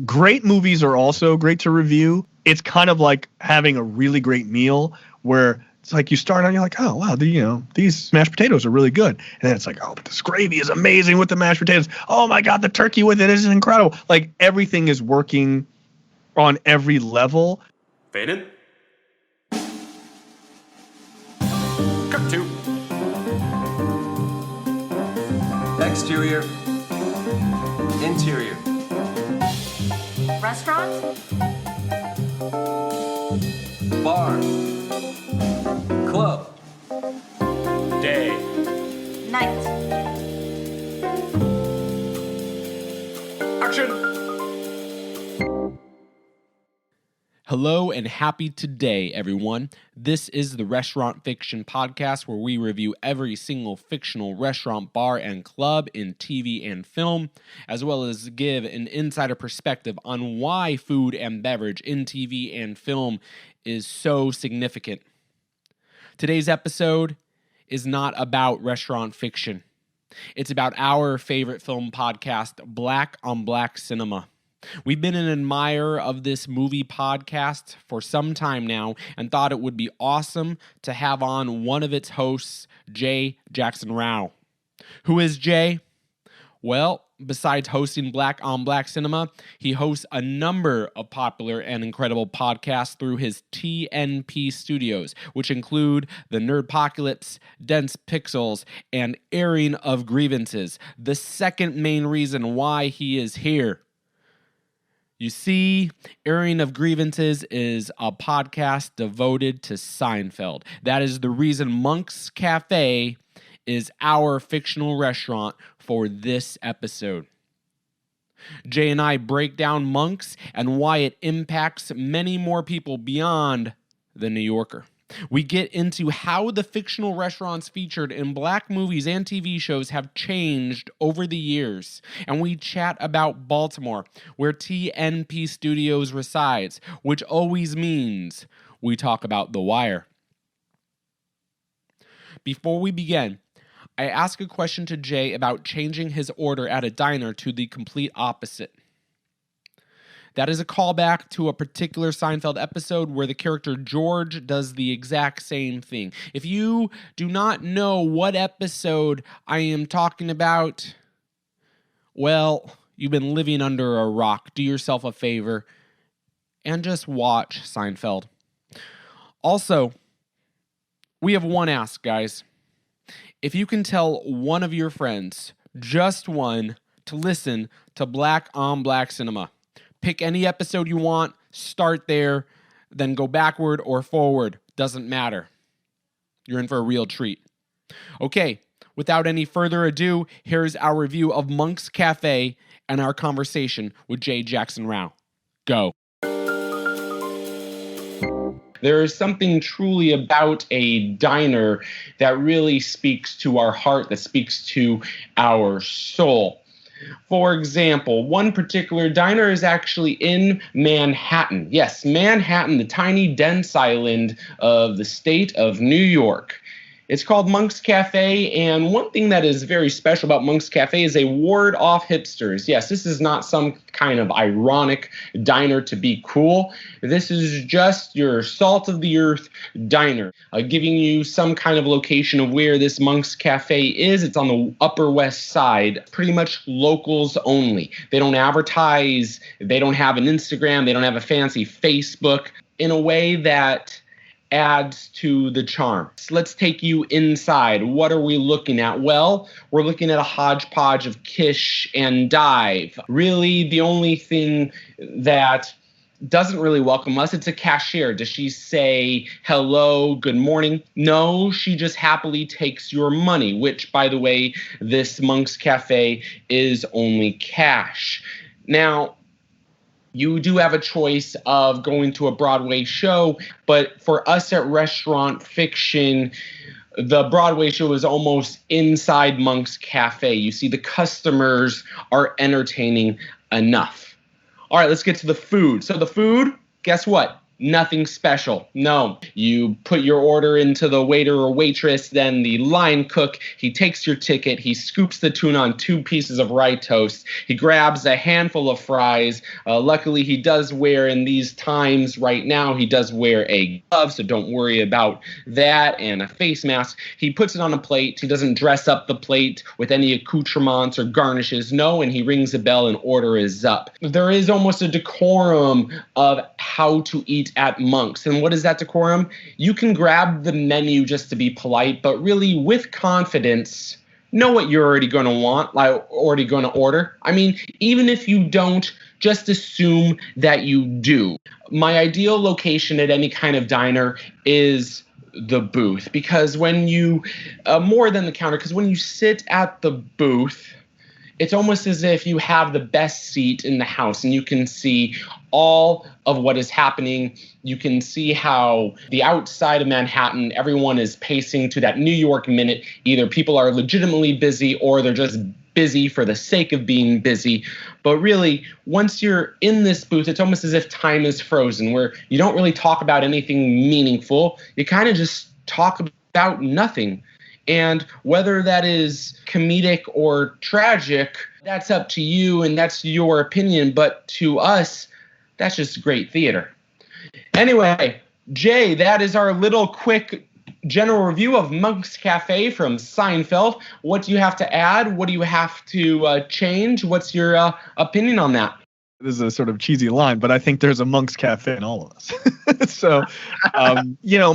great movies are also great to review. It's kind of like having a really great meal where it's like you start on, you're like, oh, wow, these mashed potatoes are really good. And then it's like, oh, but this gravy is amazing with the mashed potatoes. Oh, my God, the turkey with it is incredible. Like, everything is working on every level. Fade in. Cut to. Exterior. Interior. Restaurant? Bar. Club. Day. Night. Action. Hello and happy today, everyone. This is the Restaurant Fiction Podcast, where we review every single fictional restaurant, bar, and club in TV and film, as well as give an insider perspective on why food and beverage in TV and film is so significant. Today's episode is not about restaurant fiction. It's about our favorite film podcast, Black on Black Cinema. We've been an admirer of this movie podcast for some time now and thought it would be awesome to have on one of its hosts, Jay Jacksonrao. Who is Jay? Well, besides hosting Black on Black Cinema, he hosts a number of popular and incredible podcasts through his TNP Studios, which include The Nerdpocalypse, Dense Pixels, and Airing of Grievances, the second main reason why he is here. You see, Airing of Grievances is a podcast devoted to Seinfeld. That is the reason Monk's Café is our fictional restaurant for this episode. Jay and I break down Monk's and why it impacts many more people beyond the New Yorker. We get into how the fictional restaurants featured in Black movies and TV shows have changed over the years. And we chat about Baltimore, where TNP Studios resides, which always means we talk about The Wire. Before we begin, I ask a question to Jay about changing his order at a diner to the complete opposite. That is a callback to a particular Seinfeld episode where the character George does the exact same thing. If you do not know what episode I am talking about, well, you've been living under a rock. Do yourself a favor and just watch Seinfeld. Also, we have one ask, guys. If you can tell one of your friends, just one, to listen to Black on Black Cinema, pick any episode you want, start there, then go backward or forward. Doesn't matter. You're in for a real treat. Okay, without any further ado, here's our review of Monk's Café and our conversation with Jay Jacksonrao. Go. There is something truly about a diner that really speaks to our heart, that speaks to our soul. For example, one particular diner is actually in Manhattan. Yes, Manhattan, the tiny, dense island of the state of New York. It's called Monk's Café, and one thing that is very special about Monk's Café is they ward off hipsters. Yes, this is not some kind of ironic diner to be cool. This is just your salt-of-the-earth diner, giving you some kind of location of where this Monk's Café is. It's on the Upper West Side, pretty much locals only. They don't advertise, they don't have an Instagram, they don't have a fancy Facebook, in a way that adds to the charm. Let's take you inside. What are we looking at? Well, we're looking at a hodgepodge of quiche and dive. Really, the only thing that doesn't really welcome us, it's a cashier. Does she say hello, good morning? No, she just happily takes your money, which, by the way, this Monk's Café is only cash. Now, you do have a choice of going to a Broadway show, but for us at Restaurant Fiction, the Broadway show is almost inside Monk's Café. You see, the customers are entertaining enough. All right, let's get to the food. So the food, guess what? Nothing special. No. You put your order into the waiter or waitress, then the line cook, he takes your ticket, he scoops the tuna on 2 pieces of rye toast, he grabs a handful of fries. Luckily, he does wear, in these times right now, he does wear a glove, so don't worry about that, and a face mask. He puts it on a plate. He doesn't dress up the plate with any accoutrements or garnishes. No, and he rings a bell and order is up. There is almost a decorum of how to eat at Monk's. And what is that decorum? You can grab the menu just to be polite, but really with confidence, know what you're already going to want, like already going to order. I mean, even if you don't, just assume that you do. My ideal location at any kind of diner is the booth, because when you, more than the counter, because when you sit at the booth, it's almost as if you have the best seat in the house and you can see all of what is happening. You can see how the outside of Manhattan, everyone is pacing to that New York minute. Either people are legitimately busy or they're just busy for the sake of being busy. But really, once you're in this booth, it's almost as if time is frozen, where you don't really talk about anything meaningful. You kind of just talk about nothing. And whether that is comedic or tragic, that's up to you and that's your opinion. But to us, that's just great theater. Anyway, Jay, that is our little quick general review of Monk's Café from Seinfeld. What do you have to add? What do you have to change? What's your opinion on that? This is a sort of cheesy line, but I think there's a Monk's Cafe in all of us. So,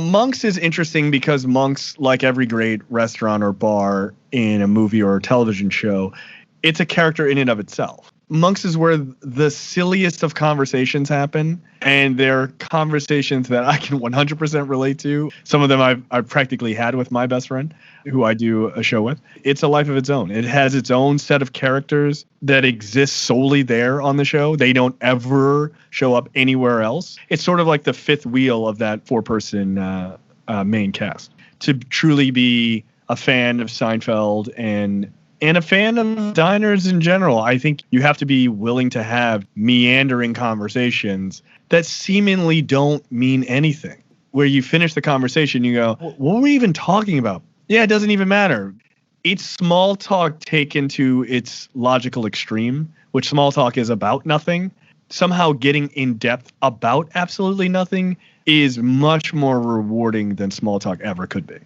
Monk's is interesting because Monk's, like every great restaurant or bar in a movie or a television show, it's a character in and of itself. Monk's is where the silliest of conversations happen, and they're conversations that I can 100% relate to. Some of them I've practically had with my best friend, who I do a show with. It's a life of its own. It has its own set of characters that exist solely there on the show. They don't ever show up anywhere else. It's sort of like the fifth wheel of that 4-person main cast. To truly be a fan of Seinfeld and a fan of diners in general, I think you have to be willing to have meandering conversations that seemingly don't mean anything. Where you finish the conversation, you go, what were we even talking about? Yeah, it doesn't even matter. It's small talk taken to its logical extreme, which small talk is about nothing. Somehow getting in depth about absolutely nothing is much more rewarding than small talk ever could be.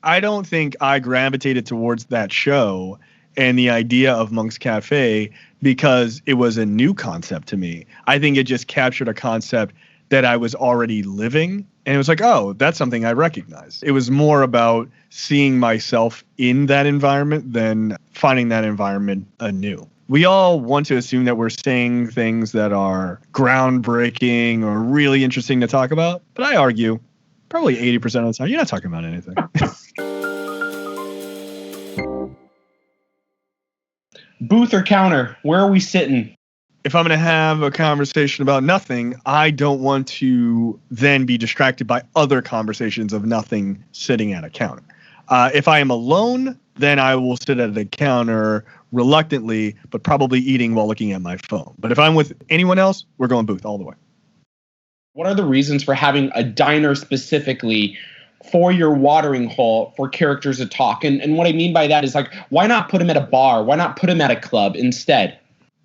I don't think I gravitated towards that show and the idea of Monk's Cafe because it was a new concept to me. I think it just captured a concept that I was already living. And it was like, oh, that's something I recognize. It was more about seeing myself in that environment than finding that environment anew. We all want to assume that we're saying things that are groundbreaking or really interesting to talk about. But I argue probably 80% of the time, you're not talking about anything. Booth or counter? Where are we sitting? If I'm going to have a conversation about nothing, I don't want to then be distracted by other conversations of nothing sitting at a counter. If I am alone, then I will sit at a counter reluctantly, but probably eating while looking at my phone. But if I'm with anyone else, we're going booth all the way. What are the reasons for having a diner specifically for your watering hole for characters to talk? And what I mean by that is, like, why not put them at a bar? Why not put them at a club instead?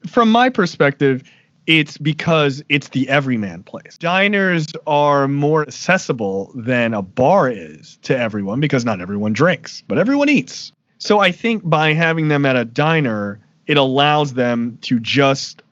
From my perspective, it's because it's the everyman place. Diners are more accessible than a bar is to everyone because not everyone drinks, but everyone eats. So I think by having them at a diner, it allows them to just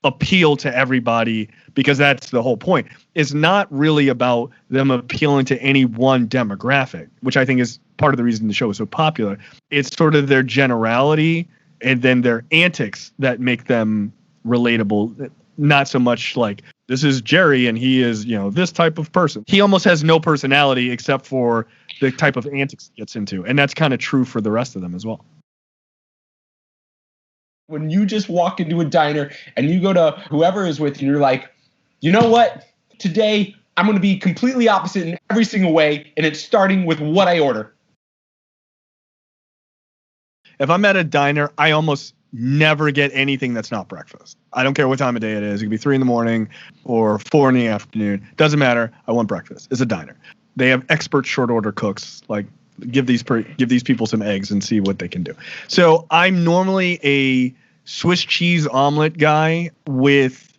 appeal to everybody, because that's the whole point. It's not really about them appealing to any one demographic, which I think is part of the reason the show is so popular. It's sort of their generality and then their antics that make them relatable. Not so much like, this is Jerry and he is, this type of person. He almost has no personality except for the type of antics he gets into. And that's kind of true for the rest of them as well. When you just walk into a diner and you go to whoever is with you, and you're like, you know what? Today, I'm going to be completely opposite in every single way, and it's starting with what I order. If I'm at a diner, I almost never get anything that's not breakfast. I don't care what time of day it is. It could be 3 a.m. or 4 p.m. Doesn't matter. I want breakfast. It's a diner. They have expert short order cooks. Like, give these people some eggs and see what they can do. So I'm normally a Swiss cheese omelet guy with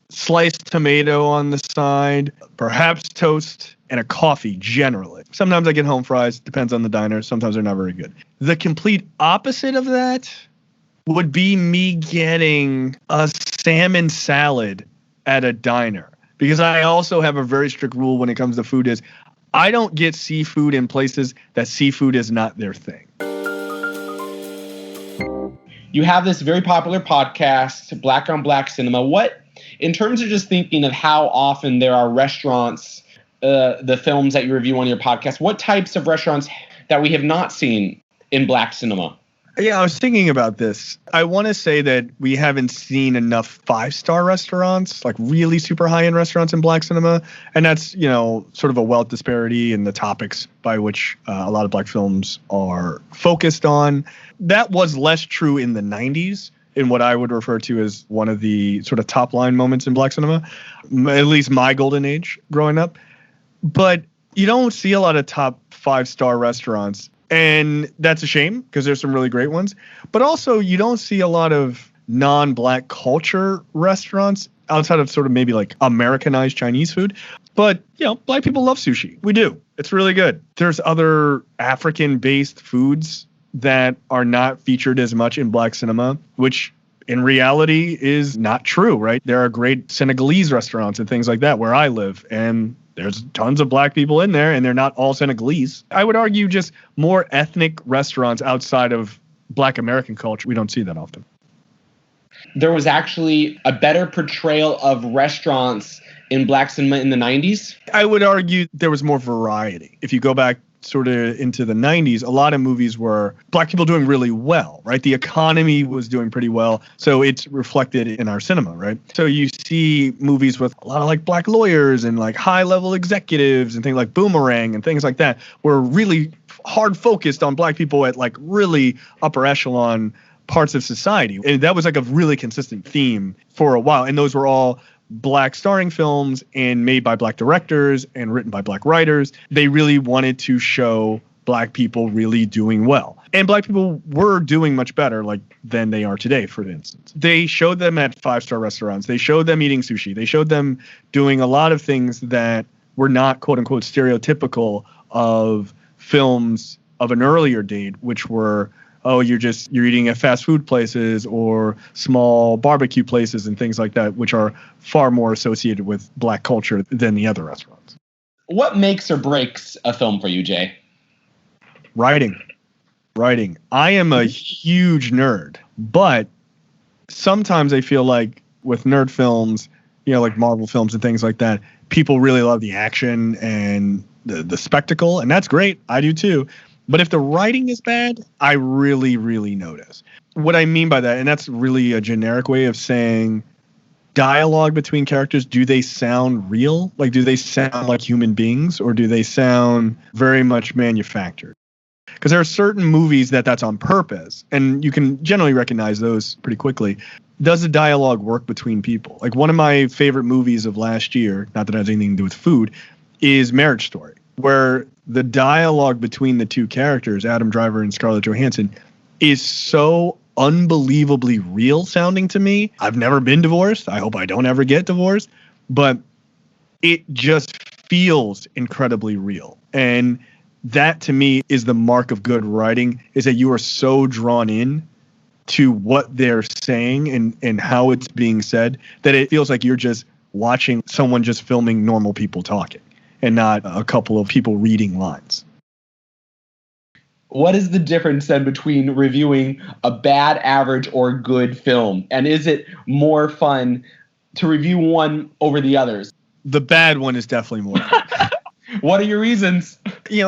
sliced tomato on the side, perhaps toast, and a coffee generally. Sometimes I get home fries. Depends on the diner. Sometimes they're not very good. The complete opposite of that would be me getting a salmon salad at a diner, because I also have a very strict rule when it comes to food is I don't get seafood in places that seafood is not their thing. You have this very popular podcast, Black on Black Cinema. What, in terms of just thinking of how often there are restaurants, the films that you review on your podcast, what types of restaurants that we have not seen in Black cinema? Yeah, I was thinking about this. I want to say that we haven't seen enough 5-star restaurants, like really super high-end restaurants in Black cinema. And that's, sort of a wealth disparity in the topics by which a lot of Black films are focused on. That was less true in the 90s, in what I would refer to as one of the sort of top-line moments in Black cinema, at least my golden age growing up. But you don't see a lot of top 5-star restaurants. And that's a shame, because there's some really great ones. But also, you don't see a lot of non-Black culture restaurants outside of sort of maybe like Americanized Chinese food. But, Black people love sushi. We do. It's really good. There's other African-based foods that are not featured as much in Black cinema, which in reality is not true, right? There are great Senegalese restaurants and things like that where I live, and there's tons of Black people in there, and they're not all Senegalese. I would argue just more ethnic restaurants outside of Black American culture. We don't see that often. There was actually a better portrayal of restaurants in Black cinema in the 90s? I would argue there was more variety. If you go back sort of into the 90s, a lot of movies were Black people doing really well, right? The economy was doing pretty well. So it's reflected in our cinema, right? So you see movies with a lot of like Black lawyers and like high level executives and things like Boomerang and things like that were really hard focused on Black people at like really upper echelon parts of society. And that was like a really consistent theme for a while. And those were all Black starring films and made by Black directors and written by Black writers. They really wanted to show Black people really doing well. And Black people were doing much better than they are today, for instance. They showed them at 5-star restaurants. They showed them eating sushi. They showed them doing a lot of things that were not, quote unquote, stereotypical of films of an earlier date, which were, you're eating at fast food places or small barbecue places and things like that, which are far more associated with Black culture than the other restaurants. What makes or breaks a film for you, Jay? Writing. I am a huge nerd, but sometimes I feel like with nerd films, like Marvel films and things like that, people really love the action and the spectacle, and that's great. I do too. But if the writing is bad, I really, really notice. What I mean by that, and that's really a generic way of saying dialogue between characters, do they sound real? Like, do they sound like human beings, or do they sound very much manufactured? Because there are certain movies that's on purpose, and you can generally recognize those pretty quickly. Does the dialogue work between people? Like, one of my favorite movies of last year, not that it has anything to do with food, is Marriage Story, where the dialogue between the two characters, Adam Driver and Scarlett Johansson, is so unbelievably real sounding to me. I've never been divorced. I hope I don't ever get divorced. But it just feels incredibly real. And that, to me, is the mark of good writing, is that you are so drawn in to what they're saying and how it's being said that it feels like you're just watching someone just filming normal people talking, and not a couple of people reading lines. What is the difference then between reviewing a bad, average, or good film? And is it more fun to review one over the others? The bad one is definitely more fun. What are your reasons?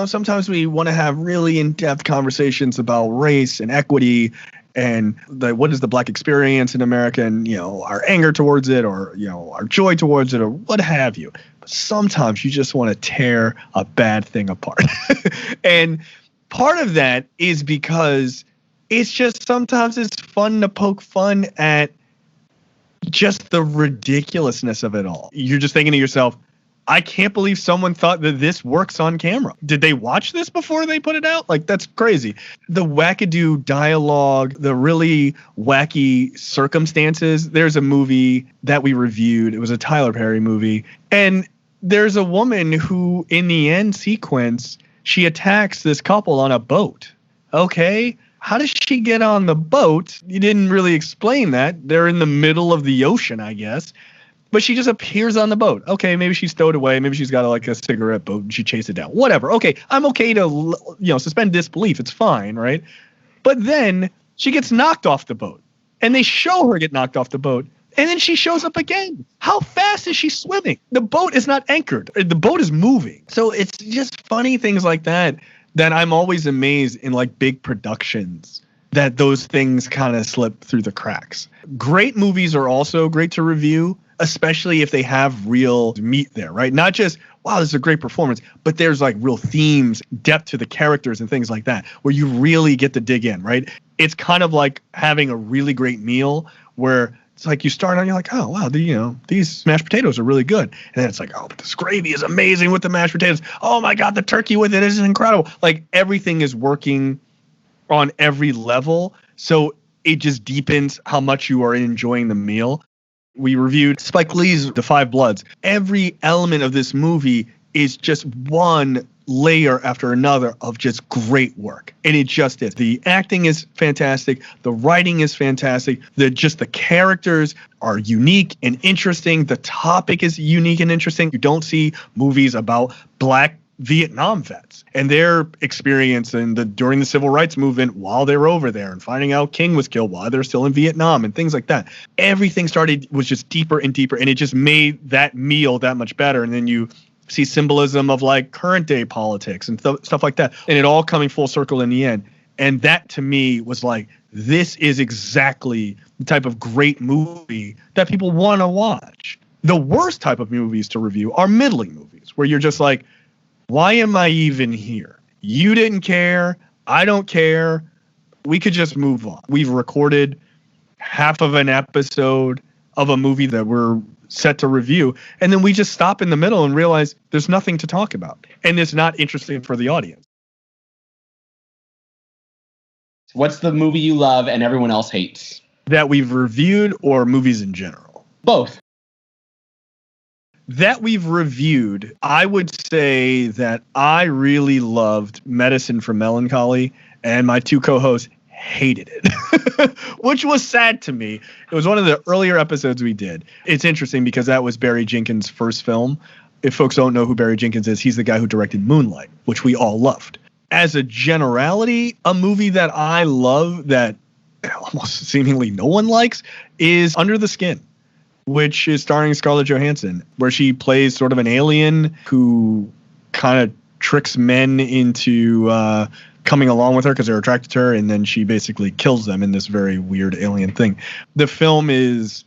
Sometimes we want to have really in-depth conversations about race and equity and what is the Black experience in America, and, our anger towards it, or, our joy towards it, or what have you. But sometimes you just want to tear a bad thing apart. And part of that is because It's just sometimes it's fun to poke fun at just the ridiculousness of it all. You're just thinking to yourself, I can't believe someone thought that this works on camera. Did they watch this before they put it out? Like, that's crazy. The wackadoo dialogue, the really wacky circumstances. There's a movie that we reviewed. It was a Tyler Perry movie. And there's a woman who, in the end sequence, she attacks this couple on a boat. Okay. How does she get on the boat? You didn't really explain that. They're in the middle of the ocean, I guess. But she just appears on the boat. Okay, maybe she's stowed away. Maybe she's got like a cigarette boat and she chased it down. Whatever. Okay, I'm okay to suspend disbelief. It's fine, right? But then she gets knocked off the boat. And they show her get knocked off the boat. And then she shows up again. How fast is she swimming? The boat is not anchored. The boat is moving. So it's just funny things like that I'm always amazed in like big productions that those things kind of slip through the cracks. Great movies are also great to review, especially if they have real meat there, right? Not just, wow, this is a great performance, but there's like real themes, depth to the characters and things like that, where you really get to dig in, right? It's kind of like having a really great meal where it's like you start on, you're like, oh, wow, these mashed potatoes are really good. And then it's like, oh, but this gravy is amazing with the mashed potatoes. Oh my God, the turkey with it is incredible. Like everything is working on every level. So it just deepens how much you are enjoying the meal. We reviewed Spike Lee's The Five Bloods. Every element of this movie is just one layer after another of just great work. And it just is. The acting is fantastic. The writing is fantastic. The characters are unique and interesting. The topic is unique and interesting. You don't see movies about Black Vietnam vets and their experience during the civil rights movement while they were over there and finding out King was killed while they're still in Vietnam and things like that. Everything was just deeper and deeper, and it just made that meal that much better. And then you see symbolism of like current day politics and stuff like that, and it all coming full circle in the end. And that to me was like, this is exactly the type of great movie that people want to watch. The worst type of movies to review are middling movies where you're just like, why am I even here? You didn't care. I don't care. We could just move on. We've recorded half of an episode of a movie that we're set to review, and then we just stop in the middle and realize there's nothing to talk about, and it's not interesting for the audience. What's the movie you love and everyone else hates? That we've reviewed, or movies in general? Both. That we've reviewed, I would say that I really loved Medicine for Melancholy, and my two co-hosts hated it, which was sad to me. It was one of the earlier episodes we did. It's interesting because that was Barry Jenkins' first film. If folks don't know who Barry Jenkins is, he's the guy who directed Moonlight, which we all loved. As a generality, a movie that I love that almost seemingly no one likes is Under the Skin, which is starring Scarlett Johansson, where she plays sort of an alien who kind of tricks men into coming along with her because they're attracted to her, and then she basically kills them in this very weird alien thing. The film is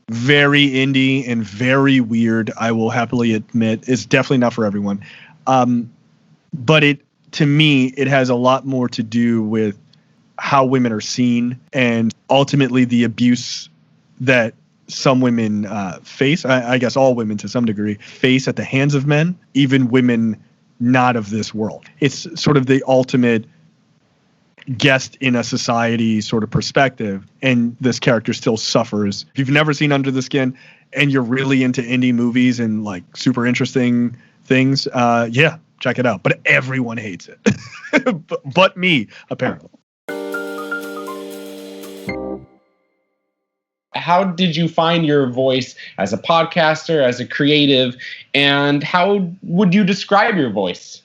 very indie and very weird, I will happily admit. It's definitely not for everyone. But to me, it has a lot more to do with how women are seen and ultimately the abuse that some women face, I guess all women to some degree, face at the hands of men, even women not of this world. It's sort of the ultimate guest in a society sort of perspective, and this character still suffers. If you've never seen Under the Skin and you're really into indie movies and like super interesting things, yeah, check it out. But everyone hates it. but me, apparently. How did you find your voice as a podcaster, as a creative, and how would you describe your voice?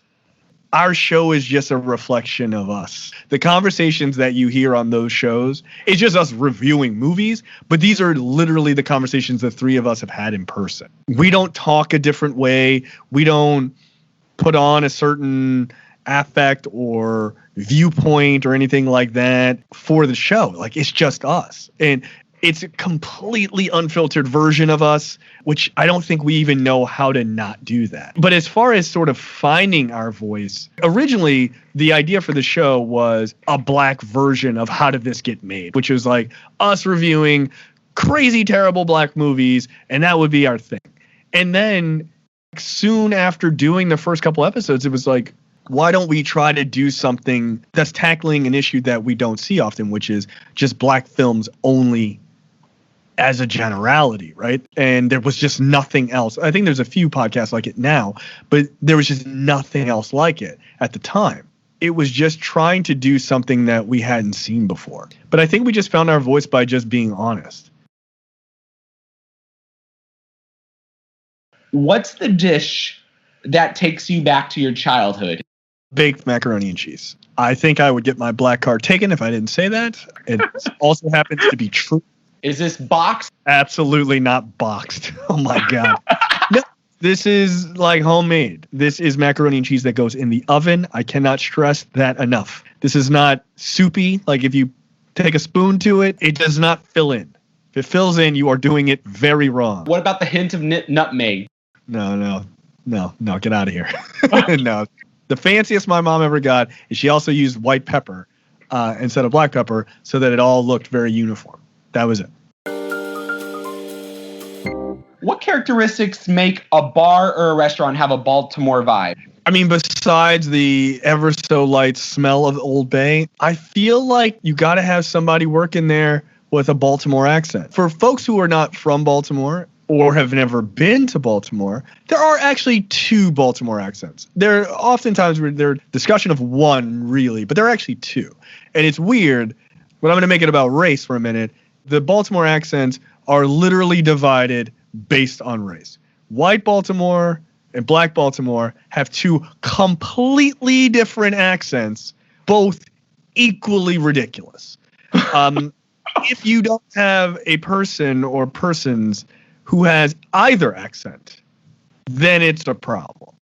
Our show is just a reflection of us. The conversations that you hear on those shows, it's just us reviewing movies, but these are literally the conversations the three of us have had in person. We don't talk a different way. We don't put on a certain affect or viewpoint or anything like that for the show. Like, it's just us. And It's a completely unfiltered version of us, which I don't think we even know how to not do that. But as far as sort of finding our voice, originally the idea for the show was a black version of How Did This Get Made, which was like us reviewing crazy, terrible black movies, and that would be our thing. And then soon after doing the first couple episodes, it was like, why don't we try to do something that's tackling an issue that we don't see often, which is just black films only as a generality, right? And there was just nothing else. I think there's a few podcasts like it now, but there was just nothing else like it at the time. It was just trying to do something that we hadn't seen before. But I think we just found our voice by just being honest. What's the dish that takes you back to your childhood? Baked macaroni and cheese. I think I would get my black card taken if I didn't say that. It also happens to be true. Is this boxed? Absolutely not boxed. Oh my God. No, this is like homemade. This is macaroni and cheese that goes in the oven. I cannot stress that enough. This is not soupy. Like if you take a spoon to it, it does not fill in. If it fills in, you are doing it very wrong. What about the hint of nutmeg? No, get out of here. No. The fanciest my mom ever got is she also used white pepper instead of black pepper so that it all looked very uniform. That was it. What characteristics make a bar or a restaurant have a Baltimore vibe? I mean, besides the ever so light smell of Old Bay, I feel like you got to have somebody working there with a Baltimore accent. For folks who are not from Baltimore or have never been to Baltimore, there are actually two Baltimore accents. There are oftentimes there's discussion of one, really, but there are actually two. And it's weird, but I'm going to make it about race for a minute. The Baltimore accents are literally divided based on race. White Baltimore and black Baltimore have two completely different accents, both equally ridiculous. If you don't have a person or persons who has either accent, then it's a problem.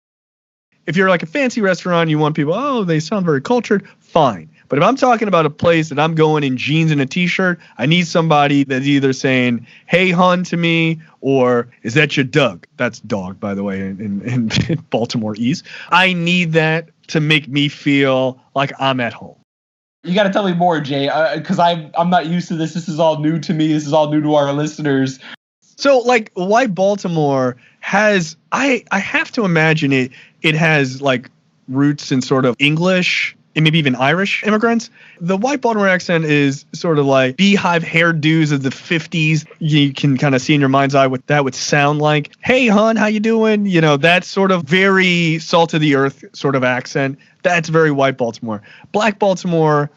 If you're like a fancy restaurant, you want people, oh, they sound very cultured, fine. But if I'm talking about a place that I'm going in jeans and a t-shirt, I need somebody that's either saying, hey, hun, to me, or is that your Doug? That's dog, by the way, in Baltimore East. I need that to make me feel like I'm at home. You got to tell me more, Jay, because I'm not used to this. This is all new to me. This is all new to our listeners. So, like, white Baltimore has, I have to imagine it has, like, roots in sort of English and maybe even Irish immigrants. The white Baltimore accent is sort of like beehive hairdos of the 50s. You can kind of see in your mind's eye what that would sound like. Hey, hon, how you doing? You know, that sort of very salt of the earth sort of accent. That's very white Baltimore. Black Baltimore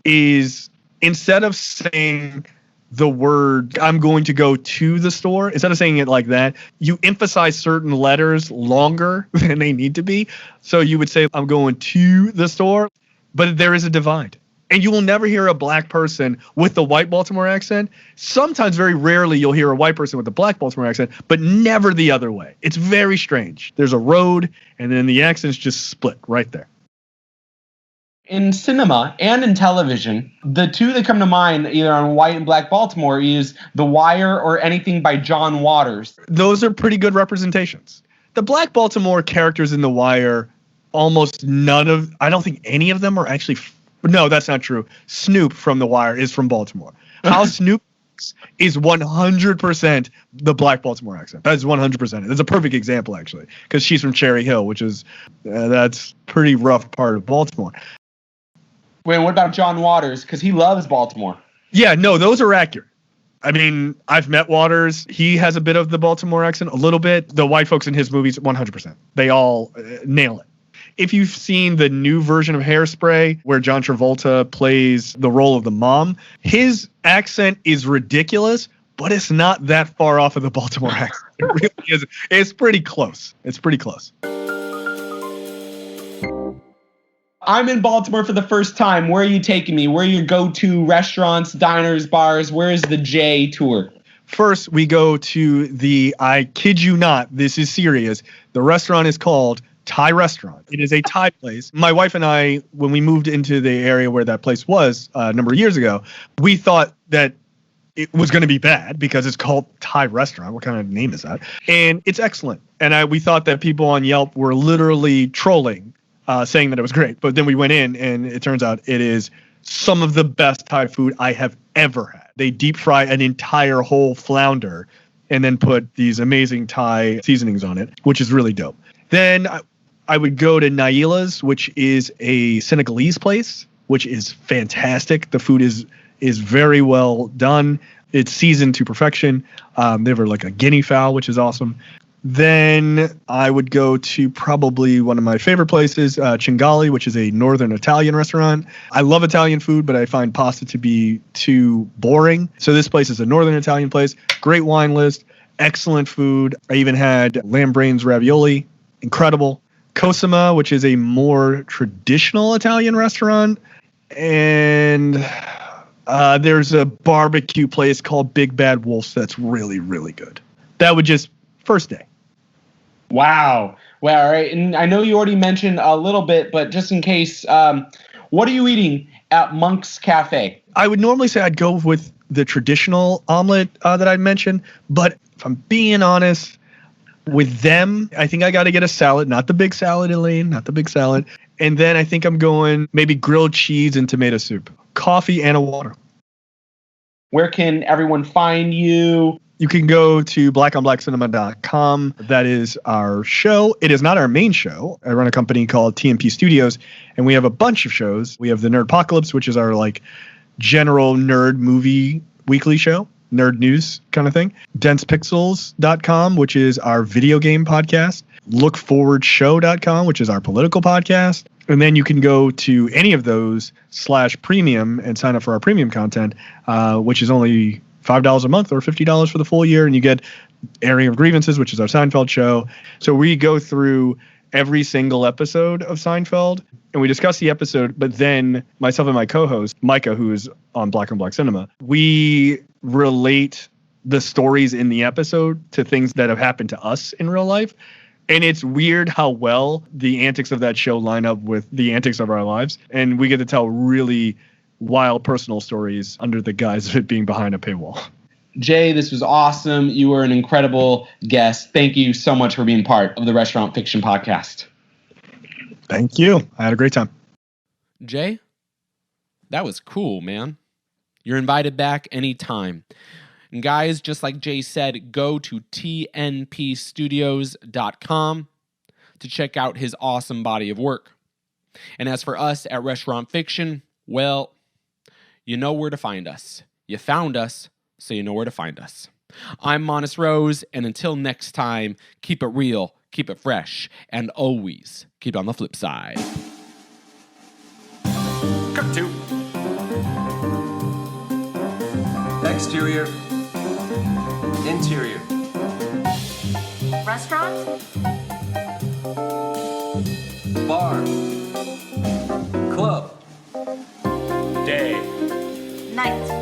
is, instead of saying the word, I'm going to go to the store, instead of saying it like that, you emphasize certain letters longer than they need to be. So you would say, I'm going to the store, but there is a divide. And you will never hear a black person with the white Baltimore accent. Sometimes, very rarely, you'll hear a white person with a black Baltimore accent, but never the other way. It's very strange. There's a road, and then the accents just split right there. In cinema and in television, the two that come to mind, either on white and black Baltimore, is The Wire or anything by John Waters. Those are pretty good representations. The black Baltimore characters in The Wire, almost none of, I don't think any of them are actually, no, that's not true. Snoop from The Wire is from Baltimore. How Snoop is 100% the black Baltimore accent. That's 100%. That's a perfect example, actually, because she's from Cherry Hill, which is, that's pretty rough part of Baltimore. Wait, what about John Waters? Because he loves Baltimore. Yeah, no, those are accurate. I mean, I've met Waters. He has a bit of the Baltimore accent, a little bit. The white folks in his movies, 100%. They all nail it. If you've seen the new version of Hairspray, where John Travolta plays the role of the mom, his accent is ridiculous, but it's not that far off of the Baltimore accent. It really is. It's pretty close. It's pretty close. I'm in Baltimore for the first time. Where are you taking me? Where are your go-to restaurants, diners, bars? Where is the J tour? First, we go to the, I kid you not, this is serious. The restaurant is called Thai Restaurant. It is a Thai place. My wife and I, when we moved into the area where that place was a number of years ago, we thought that it was going to be bad because it's called Thai restaurant. What kind of name is that? And it's excellent. And we thought that people on Yelp were literally trolling, saying that it was great. But then we went in, and it turns out it is some of the best Thai food I have ever had. They deep fry an entire whole flounder and then put these amazing Thai seasonings on it, which is really dope. Then I would go to Naila's, which is a Senegalese place, which is fantastic. The food is very well done. It's seasoned to perfection. They have like a guinea fowl, which is awesome. Then I would go to probably one of my favorite places, Cingali, which is a northern Italian restaurant. I love Italian food, but I find pasta to be too boring. So this place is a northern Italian place. Great wine list, excellent food. I even had lamb brains ravioli, incredible. Cosima, which is a more traditional Italian restaurant. And there's a barbecue place called Big Bad Wolf's that's really, really good. That would just first day. Wow. Well, all right. And I know you already mentioned a little bit, but just in case, what are you eating at Monk's Café? I would normally say I'd go with the traditional omelet that I mentioned, but if I'm being honest with them, I think I got to get a salad, not the big salad, Elaine, not the big salad. And then I think I'm going maybe grilled cheese and tomato soup, coffee and a water. Where can everyone find you? You can go to blackonblackcinema.com. That is our show. It is not our main show. I run a company called TNP Studios, and we have a bunch of shows. We have the Nerdpocalypse, which is our like general nerd movie weekly show, nerd news kind of thing. DensePixels.com, which is our video game podcast. LookForwardShow.com, which is our political podcast. And then you can go to any of those /premium and sign up for our premium content, which is only $5 a month or $50 for the full year. And you get Airing of Grievances, which is our Seinfeld show. So we go through every single episode of Seinfeld and we discuss the episode. But then myself and my co-host, Micah, who is on Black on Black Cinema, we relate the stories in the episode to things that have happened to us in real life. And it's weird how well the antics of that show line up with the antics of our lives. And we get to tell really wild personal stories under the guise of it being behind a paywall. Jay, this was awesome. You were an incredible guest. Thank you so much for being part of the Restaurant Fiction Podcast. Thank you. I had a great time. Jay, that was cool, man. You're invited back anytime. And guys, just like Jay said, go to tnpstudios.com to check out his awesome body of work. And as for us at Restaurant Fiction, well, you know where to find us. You found us, so you know where to find us. I'm Monis Rose, and until next time, keep it real, keep it fresh, and always keep it on the flip side. Cut to. Exterior. Interior. Restaurant? Bar. Club. Day. Night.